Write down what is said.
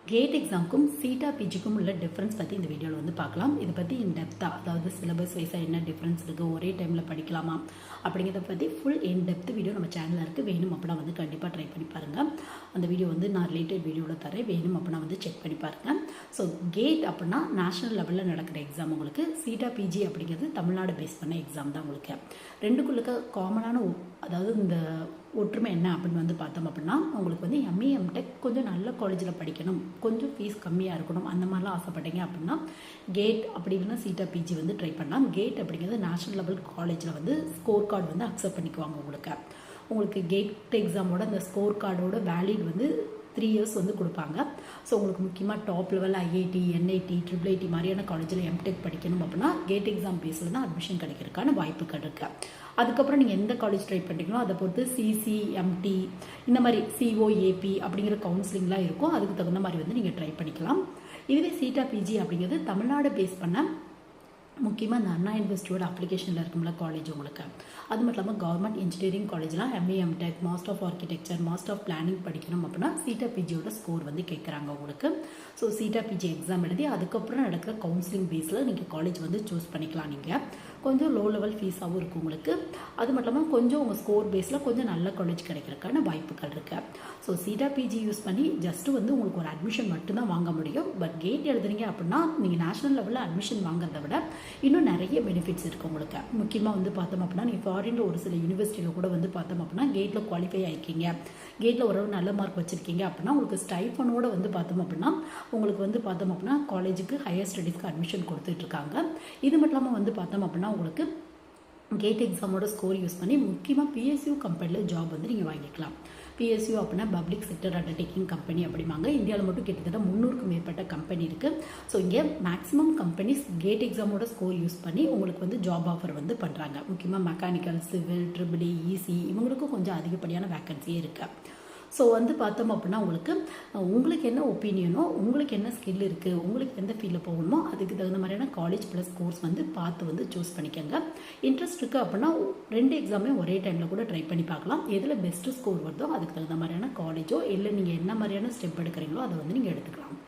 Gate எக்ஸாமுக்கும் சீட்டா பிஜிக்கும் உள்ள difference பற்றி இந்த வீடியோவில் வந்து பார்க்கலாம். இதை பற்றி இன் டெப்த்தாக, அதாவது சிலபஸ் வைஸாக என்ன டிஃப்ரென்ஸ் இருக்குது, ஒரே டைமில் படிக்கலாமா அப்படிங்கிறத பற்றி ஃபுல் இன் டெப்த் வீடியோ நம்ம சேனலில் இருக்குது. வேணும் அப்படின்னா வந்து கண்டிப்பாக ட்ரை பண்ணி பாருங்கள். அந்த வீடியோ வந்து நான் ரிலேட்டட் வீடியோவில் தரேன். வேணும் அப்படின்னா வந்து செக் பண்ணி பாருங்கள். ஸோ கேட் அப்படின்னா நேஷனல் லெவலில் நடக்கிற எக்ஸாம் உங்களுக்கு. சீட்டா பிஜி அப்படிங்கிறது தமிழ்நாடு பேஸ் பண்ண எக்ஸாம் தான் உங்களுக்கு. ரெண்டுக்குள்ளுக்க காமனான அதாவது இந்த ஒற்றுமை என்ன அப்படின்னு வந்து பார்த்தோம் அப்படின்னா, உங்களுக்கு வந்து எம்ஏ எம்டெக் கொஞ்சம் நல்ல காலேஜில் படிக்கணும், கொஞ்சம் ஃபீஸ் கம்மியாக இருக்கணும், அந்த மாதிரிலாம் ஆசைப்பட்டீங்க அப்படின்னா கேட் அப்படி இல்லைன்னா சீட்டா பிஜி வந்து ட்ரை பண்ணலாம். கேட் அப்படிங்கிறது நேஷனல் லெவல் காலேஜில் வந்து ஸ்கோர் கார்டு வந்து அக்செப்ட் பண்ணிக்குவாங்க உங்களுக்கு கேட் எக்ஸாமோட அந்த ஸ்கோர் கார்டோட வேலிட் வந்து 3 இயர்ஸ் வந்து கொடுப்பாங்க. ஸோ உங்களுக்கு முக்கியமாக top level IIT, NIT, IIIT மாதிரியான காலேஜில் எம்டெக் படிக்கணும் அப்படின்னா கேட் எக்ஸாம் பேஸில் தான் அட்மிஷன் கிடைக்கிறதுக்கான வாய்ப்புகள் இருக்குது. அதுக்கப்புறம் நீங்கள் எந்த காலேஜ் ட்ரை பண்ணுறீங்களோ அதை பொறுத்து சிசி, எம்டி, இந்த மாதிரி சிஓஏபி அப்படிங்கிற கவுன்சிலிங்லாம் இருக்கும். அதுக்கு தகுந்த மாதிரி வந்து நீங்கள் ட்ரை பண்ணிக்கலாம். இதுவே சீட்டா பிஜி அப்படிங்கிறது தமிழ்நாடு பேஸ் பண்ண முக்கியமாக இந்த அண்ணா யூனிவர்சிட்டியோட அப்ளிகேஷனில் இருக்கும்ல காலேஜ் உங்களுக்கு. அது மட்டும் இல்லாமல் கவர்மெண்ட் இன்ஜினியரிங் காலேஜ்லாம் MA MTech, master of architecture, master of planning படிக்கணும் அப்படின்னா சீட்டா பிஜியோட ஸ்கோர் வந்து கேட்குறாங்க உங்களுக்கு. ஸோ சீட்டா பிஜி எக்ஸாம் எழுதி அதுக்கப்புறம் நடக்கிற கவுன்சிலிங் பேஸில் நீங்கள் காலேஜ் வந்து சூஸ் பண்ணிக்கலாம். நீங்கள் கொஞ்சம் லோ லெவல் ஃபீஸாகவும் இருக்கும் உங்களுக்கு. அது மட்டும் இல்லாமல் கொஞ்சம் உங்கள் ஸ்கோர் பேஸில் கொஞ்சம் நல்ல காலேஜ் கிடைக்கிறதுக்கான வாய்ப்புகள் இருக்குது. ஸோ சீட்டா பிஜி யூஸ் பண்ணி ஜஸ்ட்டு வந்து உங்களுக்கு ஒரு அட்மிஷன் மட்டும்தான் வாங்க முடியும். பட் கேட் எழுதுறீங்க அப்படின்னா நீங்கள் நேஷனல் லெவலில் அட்மிஷன் வாங்குறத விட இன்னும் நிறைய பெனிஃபிட்ஸ் இருக்குது உங்களுக்கு. முக்கியமாக வந்து பார்த்தோம் அப்படின்னா நீங்கள் ஃபாரினில் ஒரு சில யூனிவர்சிட்டியில் கூட வந்து பார்த்தோம் அப்படின்னா கேட்டில் குவாலிஃபை ஆகிருக்கீங்க, கேட்டில் ஓரளவு நல்ல மார்க் வச்சுருக்கீங்க அப்படின்னா உங்களுக்கு ஸ்டைஃபனோட வந்து பார்த்தோம் அப்படின்னா உங்களுக்கு வந்து பார்த்தோம் அப்படின்னா காலேஜுக்கு ஹையர் ஸ்டடீஸ்க்கு அட்மிஷன் கொடுத்துட்ருக்காங்க. இது மட்டும் இல்லாமல் வந்து பார்த்தோம் அப்படின்னா உங்களுக்கு கேட் எக்ஸாமோட ஸ்கோர் யூஸ் பண்ணி முக்கியமாக பிஎஸ்யூ கம்பெனியில் ஜாப் வந்து நீங்கள் வாங்கிக்கலாம். பிஎஸ்யூ அப்படின்னா பப்ளிக் செக்டர் அண்டர்டேக்கிங் கம்பெனி அப்படிம்பாங்க. இந்தியாவில் மட்டும் கிட்டத்தட்ட 300க்கும் மேற்பட்ட கம்பெனி இருக்குது. ஸோ இங்கே மேக்ஸிமம் கம்பெனிஸ் கேட் எக்ஸாமோட ஸ்கோர் யூஸ் பண்ணி உங்களுக்கு வந்து ஜாப் ஆஃபர் வந்து பண்ணுறாங்க. முக்கியமாக மெக்கானிக்கல், சிவில், IIIT, EC இவங்களுக்கும் கொஞ்சம் அதிகப்படியான வேக்கன்சியே இருக்குது. ஸோ வந்து பார்த்தோம் அப்படின்னா உங்களுக்கு என்ன ஒப்பீனியனோ, உங்களுக்கு என்ன ஸ்கில் இருக்குது, உங்களுக்கு எந்த ஃபீல்டில் போகணுமோ அதுக்கு தகுந்த மாதிரியான காலேஜ் ப்ளஸ் கோர்ஸ் வந்து பார்த்து வந்து சூஸ் பண்ணிக்கோங்க. இன்ட்ரெஸ்ட் இருக்குது அப்படின்னா 2 எக்ஸாமே ஒரே டைமில் கூட ட்ரை பண்ணி பார்க்கலாம். எதில் பெஸ்ட்டு ஸ்கோர் வருதோ அதுக்கு தகுந்த மாதிரியான காலேஜோ இல்லை நீங்கள் என்ன மாதிரியான ஸ்டெப் எடுக்கிறீங்களோ அதை வந்து நீங்கள் எடுத்துக்கலாம்.